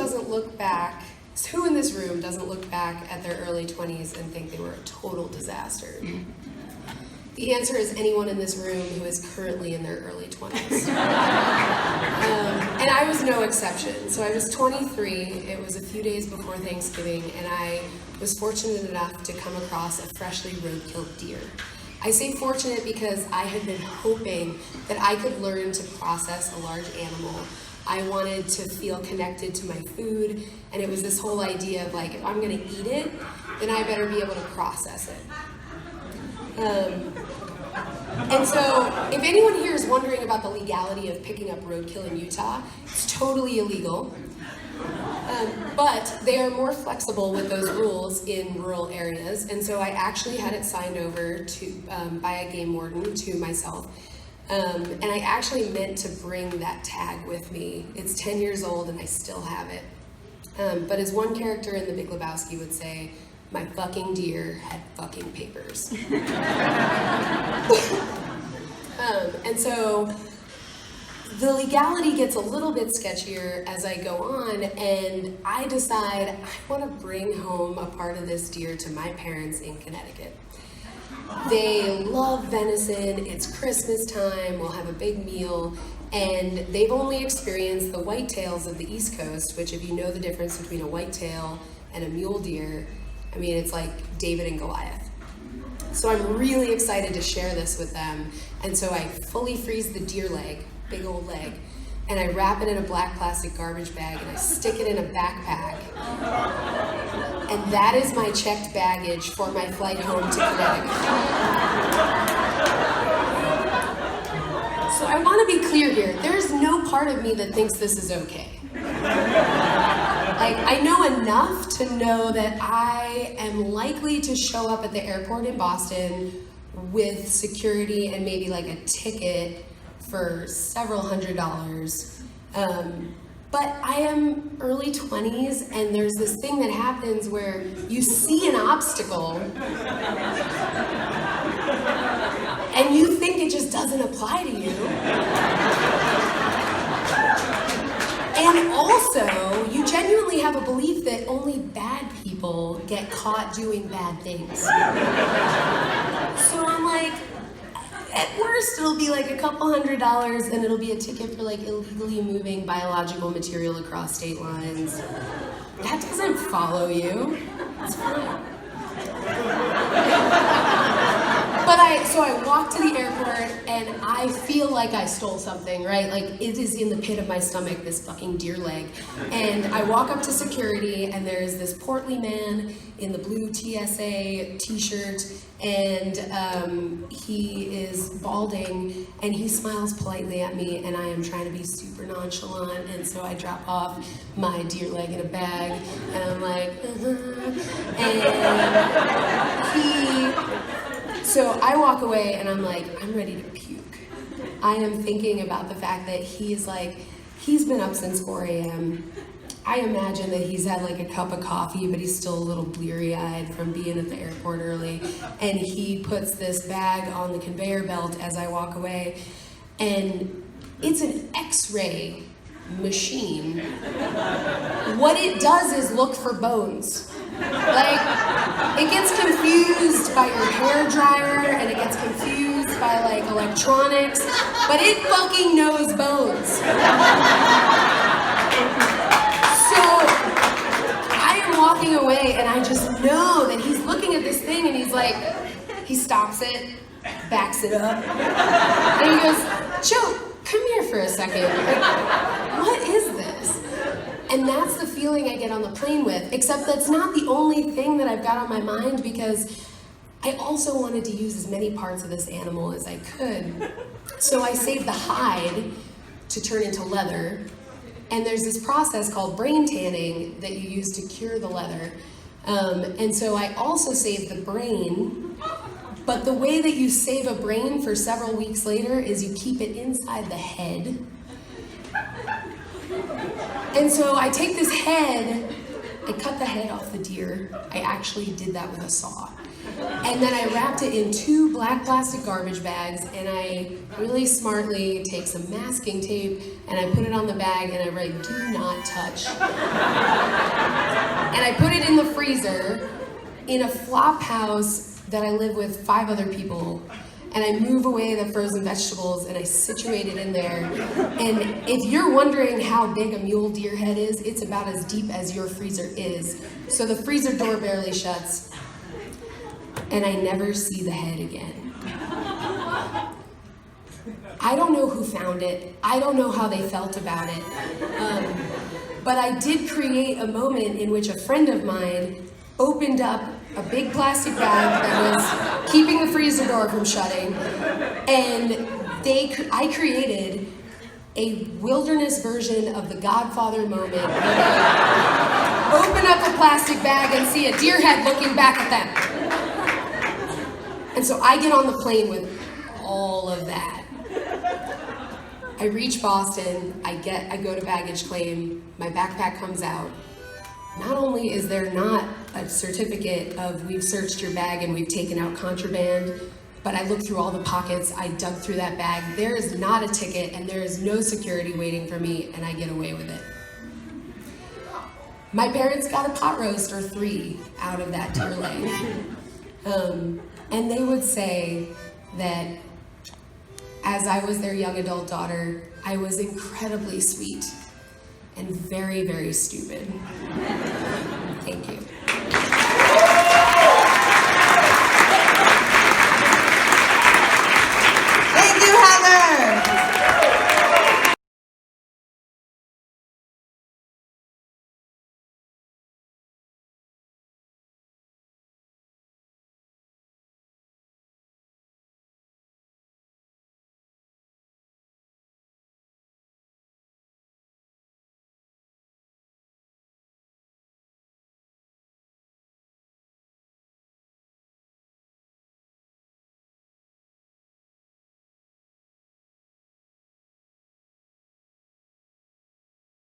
doesn't look back, who in this room doesn't look back at their early 20s and think they were a total disaster? The answer is anyone in this room who is currently in their early 20s. And I was no exception. So I was 23, it was a few days before Thanksgiving, and I was fortunate enough to come across a freshly road-killed deer. I say fortunate because I had been hoping that I could learn to process a large animal. I wanted to feel connected to my food, and it was this whole idea of like, if I'm gonna eat it, then I better be able to process it. And so, if anyone here is wondering about the legality of picking up roadkill in Utah, it's totally illegal. But they are more flexible with those rules in rural areas, and so I actually had it signed over to by a game warden to myself. And I actually meant to bring that tag with me. It's 10 years old and I still have it. But as one character in The Big Lebowski would say, my fucking deer had fucking papers. And so the legality gets a little bit sketchier as I go on, and I decide I want to bring home a part of this deer to my parents in Connecticut. They love venison, it's Christmas time, we'll have a big meal, and they've only experienced the whitetails of the East Coast, which if you know the difference between a whitetail and a mule deer, I mean, it's like David and Goliath. So I'm really excited to share this with them, and so I fully freeze the deer leg, big old leg, and I wrap it in a black plastic garbage bag and I stick it in a backpack. And that is my checked baggage for my flight home to Connecticut. So I want to be clear here. There's no part of me that thinks this is okay. Like, I know enough to know that I am likely to show up at the airport in Boston with security and maybe like a ticket for several $100s. But I am early 20s, and there's this thing that happens where you see an obstacle and you think it just doesn't apply to you. And also, you genuinely have a belief that only bad people get caught doing bad things. So I'm like, at worst, it'll be like a couple $100s, and it'll be a ticket for like illegally moving biological material across state lines. That doesn't follow you. It's fine. So I walk to the airport, and I feel like I stole something, right? Like, it is in the pit of my stomach, this fucking deer leg. And I walk up to security, and there's this portly man in the blue TSA t-shirt, and he is balding, and he smiles politely at me, and I am trying to be super nonchalant, and so I drop off my deer leg in a bag, and I'm like, So I walk away and I'm like, I'm ready to puke. I am thinking about the fact that he's been up since 4 a.m. I imagine that he's had like a cup of coffee, but he's still a little bleary-eyed from being at the airport early. And he puts this bag on the conveyor belt as I walk away. And it's an X-ray machine. What it does is look for bones. Like, it gets confused by your hair dryer, and it gets confused by like electronics, but it fucking knows bones. So I am walking away, and I just know that he's looking at this thing, and he's like, he stops it, backs it up, and he goes, Joe, come here for a second. Like, what is this? And that's the feeling I get on the plane with, except that's not the only thing that I've got on my mind, because I also wanted to use as many parts of this animal as I could. So I saved the hide to turn into leather, and there's this process called brain tanning that you use to cure the leather. And so I also saved the brain, but the way that you save a brain for several weeks later is you keep it inside the head. And so I take this head, I cut the head off the deer. I actually did that with a saw. And then I wrapped it in 2 black plastic garbage bags, and I really smartly take some masking tape and I put it on the bag and I write, do not touch. I put it in the freezer in a flop house that I live with 5 other people. And I move away the frozen vegetables and I situate it in there. And if you're wondering how big a mule deer head is, it's about as deep as your freezer is. So the freezer door barely shuts. And I never see the head again. I don't know who found it. I don't know how they felt about it. But I did create a moment in which a friend of mine opened up a big plastic bag that was keeping the freezer door from shutting, and I created a wilderness version of the Godfather moment where they open up a plastic bag and see a deer head looking back at them. And so I get on the plane with all of that. I reach Boston, I go to baggage claim, my backpack comes out. Not only is there not a certificate of we've searched your bag and we've taken out contraband, but I looked through all the pockets, I dug through that bag. There is not a ticket and there is no security waiting for me, and I get away with it. My parents got a pot roast or 3 out of that deer leg. And they would say that as I was their young adult daughter, I was incredibly sweet and very, very stupid. Thank you.